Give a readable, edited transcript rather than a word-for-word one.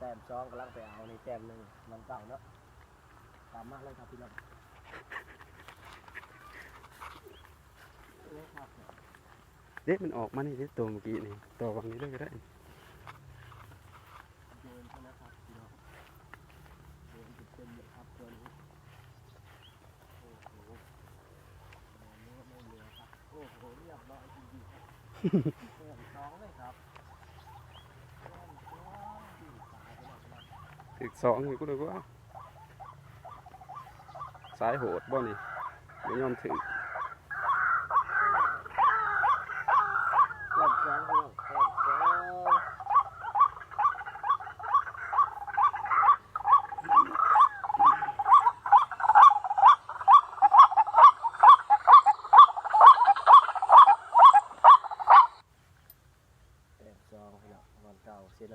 ต้ม2กำลังไปเอาในแต้ม1มันเก่าเนาะตามมาเลยครับพี่น้องเด็กมันออกมานี่ตัวเมื่อกี้นี่ตัววังนี้เลยก็ได้โดนเท่านั้นครับพี่น้องโดนเต็มเลยครับตัวนี้โอ้โหไม่เหลือครับโอ้โหเรียบร้อยจริงๆครับแต้ม2เลยครับแต้ม2ที่สายไปหน่อยนะ ถึก2นี่กูเลยว่าสายโหดบ่นี่ไม่ยอมถึงแต้ม2พี่น้องแต้ม2แต้ม2พี่น้องวันเก่าเซโน